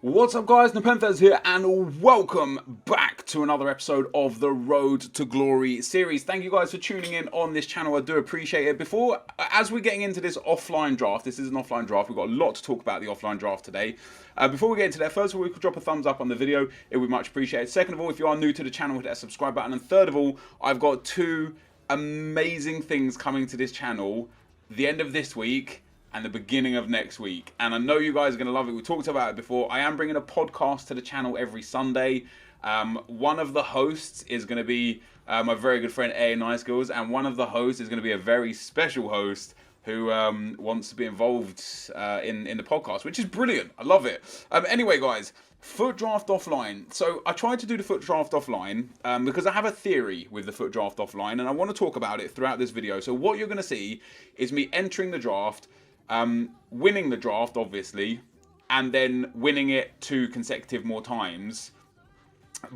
What's up guys, NepentheZ here and welcome back to another episode of the Road to Glory series. Thank you guys for tuning in on this channel, I do appreciate it. As we're getting into this offline draft, this is an offline draft, we've got a lot to talk about the offline draft today. Before we get into that, first of all, we could drop a thumbs up on the video, it would be much appreciated. Second of all, if you are new to the channel, hit that subscribe button. And third of all, I've got two amazing things coming to this channel the end of this week and the beginning of next week, and I know you guys are going to love it. We talked about it before. I am bringing a podcast to the channel every Sunday. One of the hosts is going to be my very good friend A Nice Girls, and one of the hosts is going to be a very special host who wants to be involved in the podcast, which is brilliant. I love it. Anyway, guys, FUT draft offline. So I tried to do the FUT draft offline because I have a theory with the FUT draft offline, and I want to talk about it throughout this video. So what you're going to see is me entering the draft, winning the draft obviously, and then winning it 2 consecutive more times.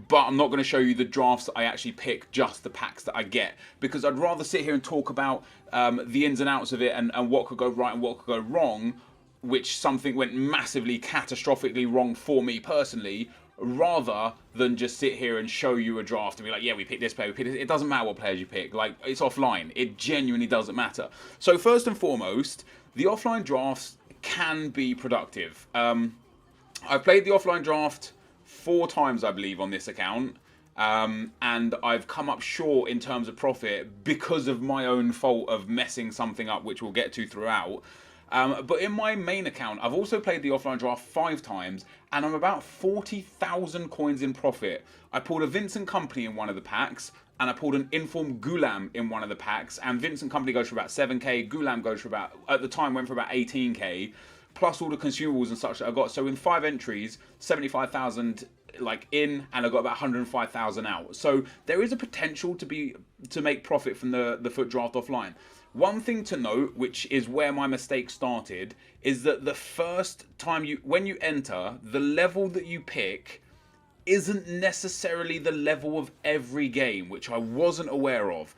But I'm not going to show you the drafts I actually pick, just the packs that I get, because I'd rather sit here and talk about the ins and outs of it and what could go right and what could go wrong, which something went massively catastrophically wrong for me personally, rather than just sit here and show you a draft and be like, yeah, we picked this player, we picked this. It doesn't matter what players you pick, like, it's offline. It genuinely doesn't matter. So first and foremost, the offline drafts can be productive. I've played the offline draft 4 times, I believe, on this account, and I've come up short in terms of profit because of my own fault of messing something up, which we'll get to throughout. But in my main account, I've also played the offline draft 5 times, and I'm about 40,000 coins in profit. I pulled a Vincent Company in one of the packs, and I pulled an Informed Gulam in one of the packs, and Vincent Company goes for about 7k, Gulam goes for about, at the time, went for about 18k, plus all the consumables and such that I got. So in 5 entries, 75,000 like in, and I got about 105,000 out. So there is a potential to make profit from the FUT draft offline. One thing to note, which is where my mistake started, is that the first time when you enter, the level that you pick isn't necessarily the level of every game, which I wasn't aware of.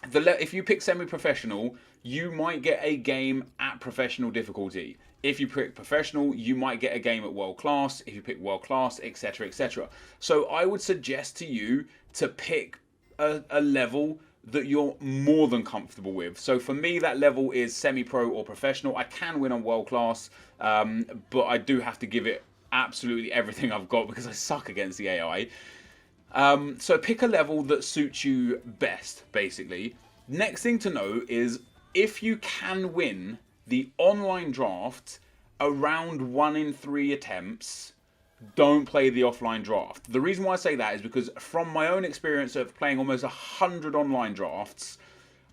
If you pick semi-professional, you might get a game at professional difficulty. If you pick professional, you might get a game at world class. If you pick world class, etc, etc. So I would suggest to you to pick a level that you're more than comfortable with. So for me, that level is semi-pro or professional. I can win on world class, but I do have to give it absolutely everything I've got because I suck against the AI. So pick a level that suits you best, basically. Next thing to know is if you can win the online draft around 1 in 3 attempts, don't play the offline draft. The reason why I say that is because from my own experience of playing almost 100 online drafts,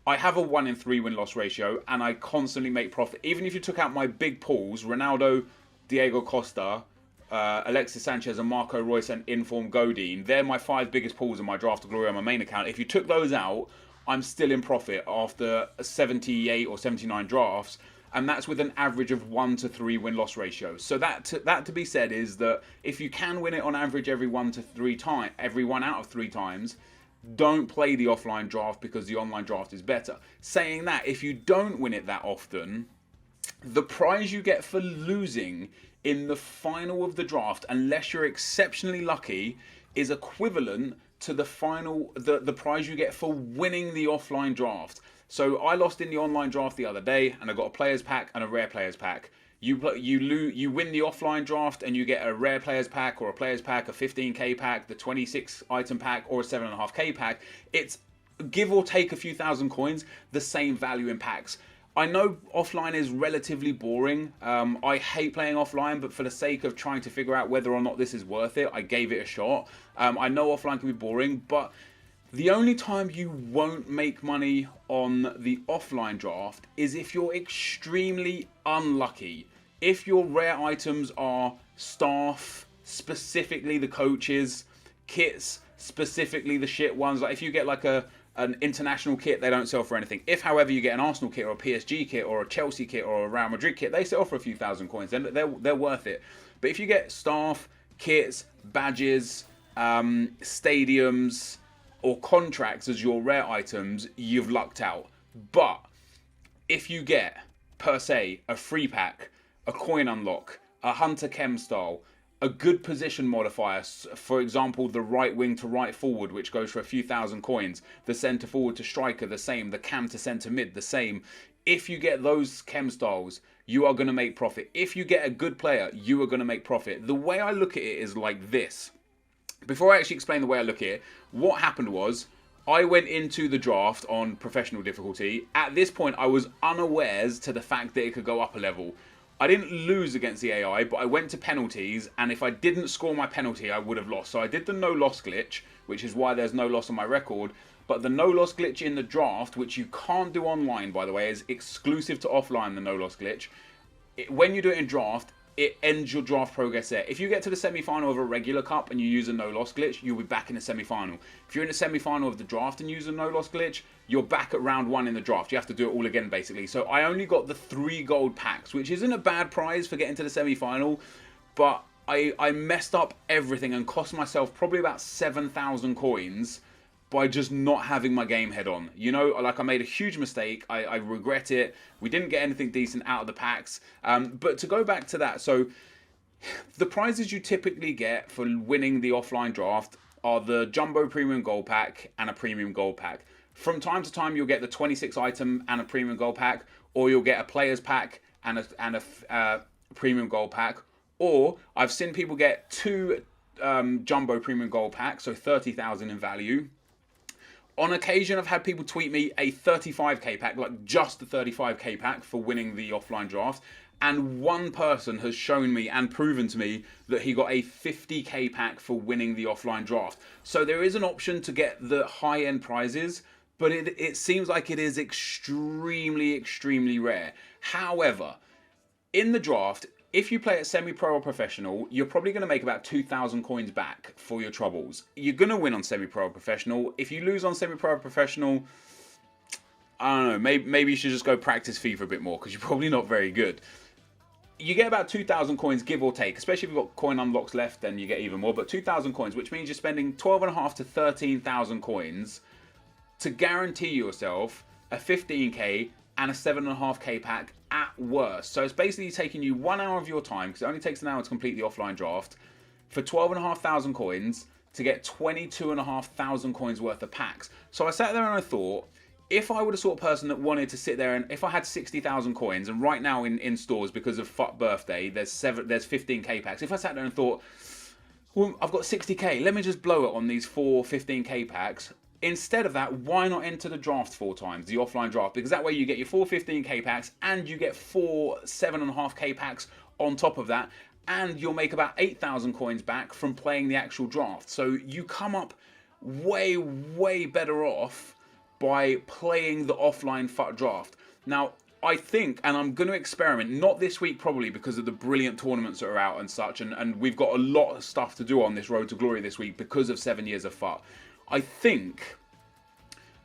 I have a 1 in 3 win-loss ratio, and I constantly make profit. Even if you took out my big pools, Ronaldo, Diego Costa, Alexis Sanchez and Marco Reus and Informed Godin, they're my 5 biggest pools in my Draft to Glory on my main account. If you took those out, I'm still in profit after 78 or 79 drafts, and that's with an average of 1 to 3 win-loss ratio. So that to be said is that if you can win it on average every 1 out of 3 times, don't play the offline draft because the online draft is better. Saying that, if you don't win it that often, the prize you get for losing in the final of the draft, unless you're exceptionally lucky, is equivalent to the prize you get for winning the offline draft. So I lost in the online draft the other day, and I got a players pack and a rare players pack. You win the offline draft and you get a rare players pack or a players pack, a 15k pack, the 26 item pack, or a 7.5k pack. It's give or take a few thousand coins, the same value in packs. I know offline is relatively boring. I hate playing offline, but for the sake of trying to figure out whether or not this is worth it, I gave it a shot. I know offline can be boring, but the only time you won't make money on the offline draft is if you're extremely unlucky. If your rare items are staff, specifically the coaches, kits, specifically the shit ones, like if you get like an international kit, they don't sell for anything. If, however, you get an Arsenal kit or a PSG kit or a Chelsea kit or a Real Madrid kit, they sell for a few thousand coins. They're worth it. But if you get staff, kits, badges, stadiums, or contracts as your rare items, you've lucked out. But if you get, per se, a free pack, a coin unlock, a hunter chem style, a good position modifier, for example, the right wing to right forward, which goes for a few thousand coins, the centre forward to striker, the same, the cam to centre mid, the same. If you get those chem styles, you are going to make profit. If you get a good player, you are going to make profit. The way I look at it is like this. Before I actually explain the way I look at it, what happened was, I went into the draft on professional difficulty. At this point, I was unawares to the fact that it could go up a level. I didn't lose against the AI, but I went to penalties, and if I didn't score my penalty, I would have lost. So I did the no loss glitch, which is why there's no loss on my record. But the no loss glitch in the draft, which you can't do online, by the way, is exclusive to offline, the no loss glitch. When you do it in draft, it ends your draft progress there. If you get to the semi-final of a regular cup and you use a no-loss glitch, you'll be back in the semi-final. If you're in the semi-final of the draft and use a no-loss glitch, you're back at round 1 in the draft. You have to do it all again, basically. So I only got the 3 gold packs, which isn't a bad prize for getting to the semi-final, but I messed up everything and cost myself probably about 7,000 coins by just not having my game head on. You know, like I made a huge mistake. I regret it. We didn't get anything decent out of the packs. But to go back to that, so the prizes you typically get for winning the offline draft are the Jumbo Premium Gold Pack and a Premium Gold Pack. From time to time, you'll get the 26 item and a Premium Gold Pack, or you'll get a Players Pack and a Premium Gold Pack. Or I've seen people get 2 Jumbo Premium Gold Packs, so 30,000 in value. On occasion, I've had people tweet me a 35k pack, like just the 35k pack for winning the offline draft. And one person has shown me and proven to me that he got a 50k pack for winning the offline draft. So there is an option to get the high-end prizes, but it seems like it is extremely, extremely rare. However, in the draft, if you play at semi-pro or professional, you're probably going to make about 2,000 coins back for your troubles. You're going to win on semi-pro or professional. If you lose on semi-pro or professional, I don't know, maybe you should just go practice FIFA a bit more, because you're probably not very good. You get about 2,000 coins, give or take. Especially if you've got coin unlocks left, then you get even more. But 2,000 coins, which means you're spending 12.5 to 13,000 coins to guarantee yourself a 15k and a 7.5k pack at worst. So it's basically taking you 1 hour of your time, because it only takes an hour to complete the offline draft, for 12,500 coins to get 22,500 coins worth of packs. So I sat there and I thought, if I were the sort of person that wanted to sit there, and if I had 60,000 coins, and right now in stores, because of FUT birthday, there's 15k packs. If I sat there and thought, well, I've got 60k, let me just blow it on these 4 15k packs. Instead of that, why not enter the draft 4 times, the offline draft? Because that way you get your 4 15k packs and you get 4 7.5k packs on top of that, and you'll make about 8,000 coins back from playing the actual draft. So you come up way, way better off by playing the offline FUT draft. Now, I think, and I'm going to experiment, not this week probably because of the brilliant tournaments that are out and such, and we've got a lot of stuff to do on this Road to Glory this week because of 7 years of FUT. I think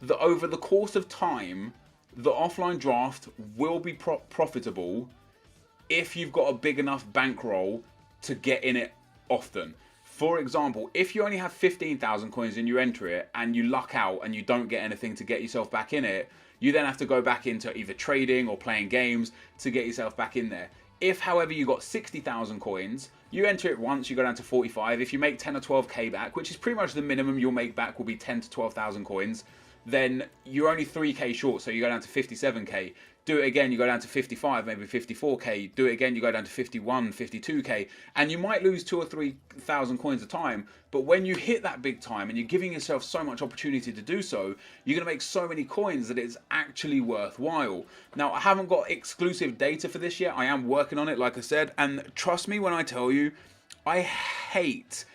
that over the course of time, the offline draft will be profitable if you've got a big enough bankroll to get in it often. For example, if you only have 15,000 coins and you enter it and you luck out and you don't get anything to get yourself back in it, you then have to go back into either trading or playing games to get yourself back in there. If, however, you got 60,000 coins, you enter it once, you go down to 45. If you make 10 or 12k back, which is pretty much the minimum you'll make back will be 10 to 12,000 coins, then you're only 3k short, so you go down to 57k. Do it again, you go down to 55, maybe 54k. Do it again, you go down to 51, 52k. And you might lose 2 or 3,000 coins a time, but when you hit that big time and you're giving yourself so much opportunity to do so, you're going to make so many coins that it's actually worthwhile. Now, I haven't got exclusive data for this yet. I am working on it, like I said, and trust me when I tell you, I hate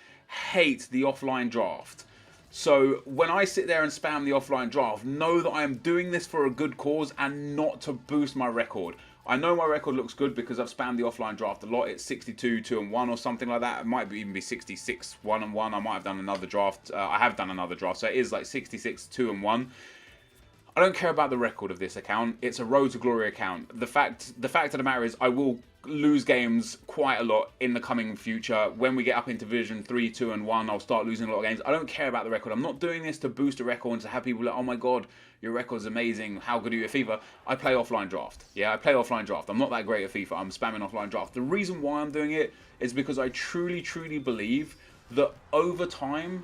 the offline draft. So when I sit there and spam the offline draft, know that I am doing this for a good cause and not to boost my record. I know my record looks good because I've spammed the offline draft a lot. It's 62, 2-1 or something like that. It might even be 66, 1-1. I might have done another draft. I have done another draft, so it is like 66, 2-1. I don't care about the record of this account. It's a Road to Glory account. The fact of the matter is I will lose games quite a lot in the coming future. When we get up into Division 3, 2 and 1, I'll start losing a lot of games. I don't care about the record. I'm not doing this to boost a record and to have people like, oh my god, your record's amazing, how good are you at FIFA? I play offline draft. Yeah, I play offline draft. I'm not that great at FIFA. I'm spamming offline draft. The reason why I'm doing it is because I truly believe that over time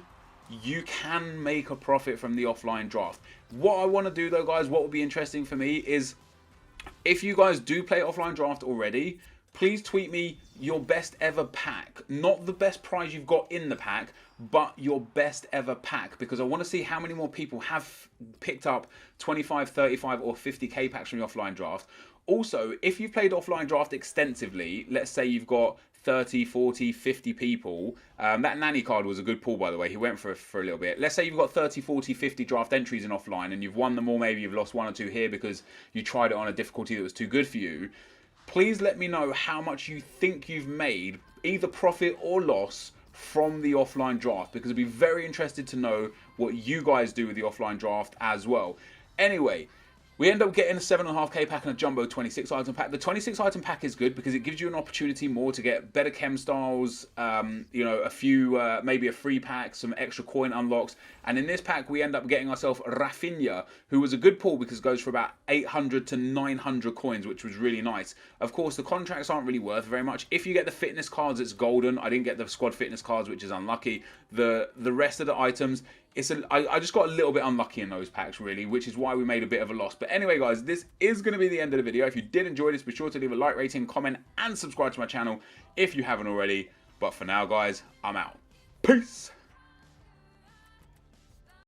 you can make a profit from the offline draft. What I want to do though, guys, what would be interesting for me is if you guys do play offline draft already, please tweet me your best ever pack. Not the best prize you've got in the pack, but your best ever pack, because I want to see how many more people have picked up 25, 35 or 50k packs from the offline draft. Also, if you've played offline draft extensively, let's say you've got 30, 40, 50 people. That nanny card was a good pull, by the way. He went for a little bit. Let's say you've got 30, 40, 50 draft entries in offline and you've won them all. Maybe you've lost 1 or 2 here because you tried it on a difficulty that was too good for you. Please let me know how much you think you've made, either profit or loss, from the offline draft, because I'd be very interested to know what you guys do with the offline draft as well. Anyway, we end up getting a 7.5k pack and a jumbo 26 item pack. The 26 item pack is good because it gives you an opportunity more to get better chem styles, you know, a few, maybe a free pack, some extra coin unlocks. And in this pack, we end up getting ourselves Rafinha, who was a good pull because it goes for about 800 to 900 coins, which was really nice. Of course, the contracts aren't really worth very much. If you get the fitness cards, it's golden. I didn't get the squad fitness cards, which is unlucky. The rest of the items, I just got a little bit unlucky in those packs, really, which is why we made a bit of a loss. But anyway, guys, this is going to be the end of the video. If you did enjoy this, be sure to leave a like, rating, comment, and subscribe to my channel if you haven't already. But for now, guys, I'm out. Peace!